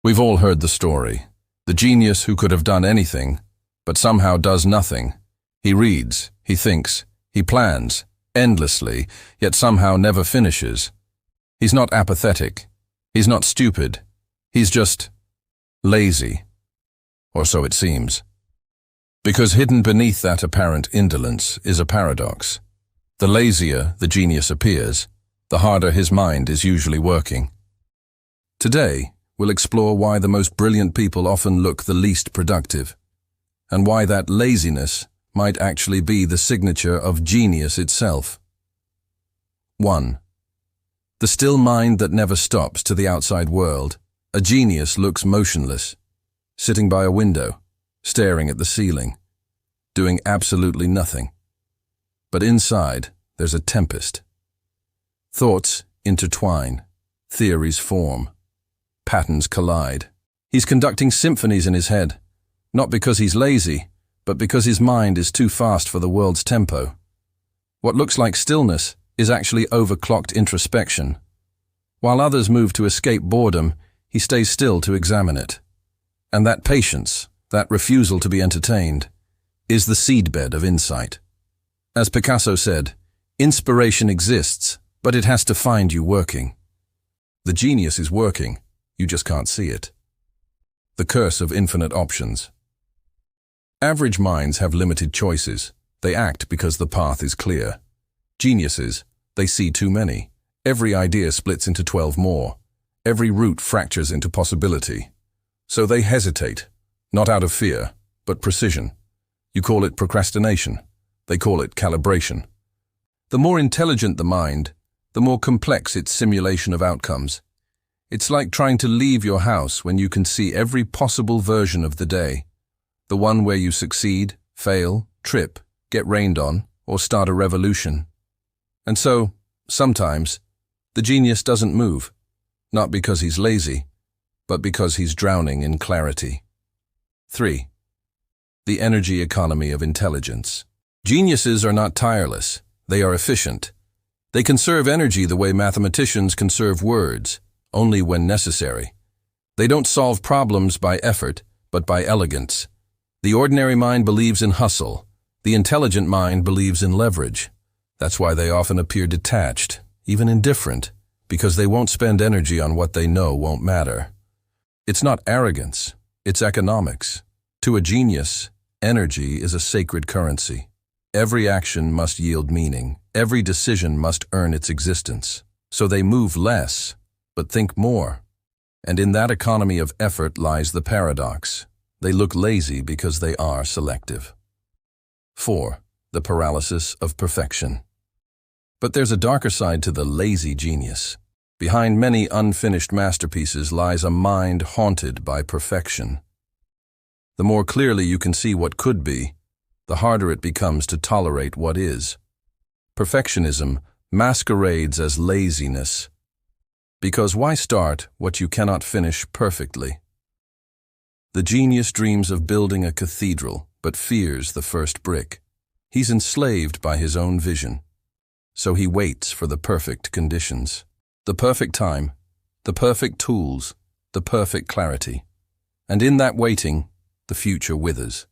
We've all heard the story. The genius who could have done anything, but somehow does nothing. He reads, he thinks, he plans, endlessly, yet somehow never finishes. He's not apathetic. He's not stupid. He's just lazy. Or so it seems. Because hidden beneath that apparent indolence is a paradox. The lazier the genius appears, the harder his mind is usually working. Today, we'll explore why the most brilliant people often look the least productive, and why that laziness might actually be the signature of genius itself. 1. The still mind that never stops to the outside world. A genius looks motionless, sitting by a window, staring at the ceiling, doing absolutely nothing. But inside, there's a tempest. Thoughts intertwine, theories form, patterns collide. He's conducting symphonies in his head, not because he's lazy, but because his mind is too fast for the world's tempo. What looks like stillness is actually overclocked introspection. While others move to escape boredom, he stays still to examine it. And that patience, that refusal to be entertained, is the seedbed of insight. As Picasso said, inspiration exists, but it has to find you working. The genius is working, you just can't see it. The curse of infinite options. Average minds have limited choices. They act because the path is clear. Geniuses, they see too many. Every idea splits into 12 more. Every route fractures into possibility. So they hesitate, not out of fear, but precision. You call it procrastination. They call it calibration. The more intelligent the mind, the more complex its simulation of outcomes. It's like trying to leave your house when you can see every possible version of the day. The one where you succeed, fail, trip, get rained on, or start a revolution. And so, sometimes, the genius doesn't move, not because he's lazy, but because he's drowning in clarity. 3. The energy economy of intelligence. Geniuses are not tireless, they are efficient. They conserve energy the way mathematicians conserve words, only when necessary. They don't solve problems by effort, but by elegance. The ordinary mind believes in hustle. The intelligent mind believes in leverage. That's why they often appear detached, even indifferent, because they won't spend energy on what they know won't matter. It's not arrogance, it's economics. To a genius, energy is a sacred currency. Every action must yield meaning. Every decision must earn its existence. So they move less, but think more. And in that economy of effort lies the paradox. They look lazy because they are selective. 4. The paralysis of perfection. But there's a darker side to the lazy genius. Behind many unfinished masterpieces lies a mind haunted by perfection. The more clearly you can see what could be, the harder it becomes to tolerate what is. Perfectionism masquerades as laziness. Because why start what you cannot finish perfectly? The genius dreams of building a cathedral, but fears the first brick. He's enslaved by his own vision. So he waits for the perfect conditions. The perfect time, the perfect tools, the perfect clarity. And in that waiting, the future withers.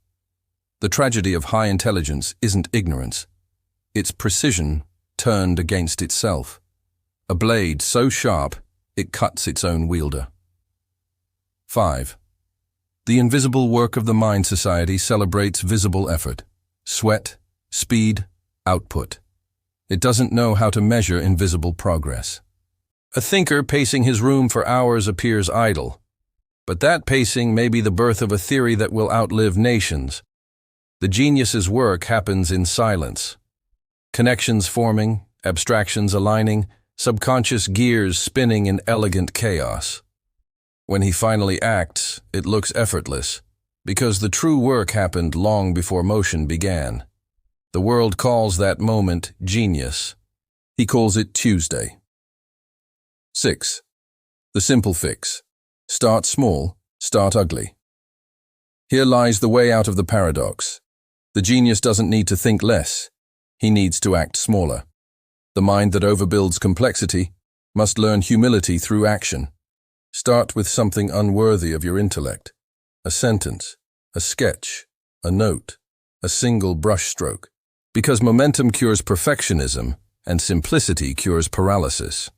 The tragedy of high intelligence isn't ignorance. It's precision turned against itself. A blade so sharp, it cuts its own wielder. 5. The invisible work of the mind society celebrates visible effort, sweat, speed, output. It doesn't know how to measure invisible progress. A thinker pacing his room for hours appears idle, but that pacing may be the birth of a theory that will outlive nations. The genius's work happens in silence. Connections forming, abstractions aligning, subconscious gears spinning in elegant chaos. When he finally acts, it looks effortless, because the true work happened long before motion began. The world calls that moment genius. He calls it Tuesday. 6. The simple fix. Start small, start ugly. Here lies the way out of the paradox. The genius doesn't need to think less. He needs to act smaller. The mind that overbuilds complexity must learn humility through action. Start with something unworthy of your intellect. A sentence, a sketch, a note, a single brushstroke. Because momentum cures perfectionism, and simplicity cures paralysis.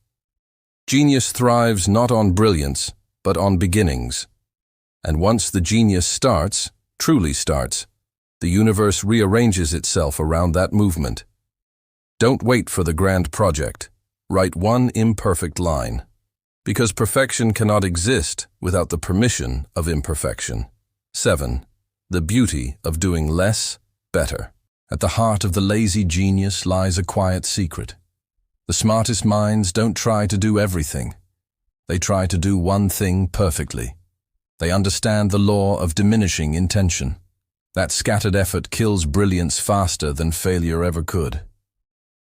Genius thrives not on brilliance, but on beginnings. And once the genius starts, truly starts, the universe rearranges itself around that movement. Don't wait for the grand project. Write one imperfect line. Because perfection cannot exist without the permission of imperfection. 7. The beauty of doing less, better. At the heart of the lazy genius lies a quiet secret. The smartest minds don't try to do everything. They try to do one thing perfectly. They understand the law of diminishing intention. That scattered effort kills brilliance faster than failure ever could.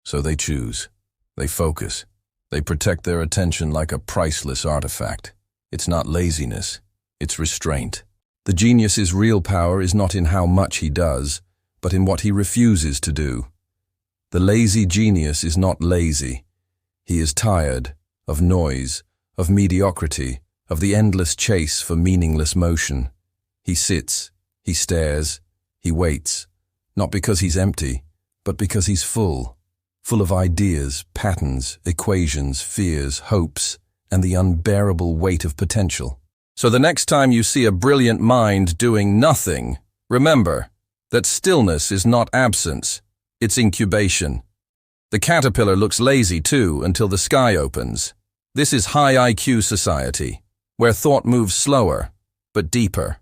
So they choose. They focus. They protect their attention like a priceless artifact. It's not laziness. It's restraint. The genius's real power is not in how much he does, but in what he refuses to do. The lazy genius is not lazy. He is tired of noise, of mediocrity, of the endless chase for meaningless motion. He sits, he stares, he waits, not because he's empty, but because he's full of ideas, patterns, equations, fears, hopes, and the unbearable weight of potential. So the next time you see a brilliant mind doing nothing, remember that stillness is not absence, it's incubation. The caterpillar looks lazy too until the sky opens. This is high IQ society, where thought moves slower, but deeper.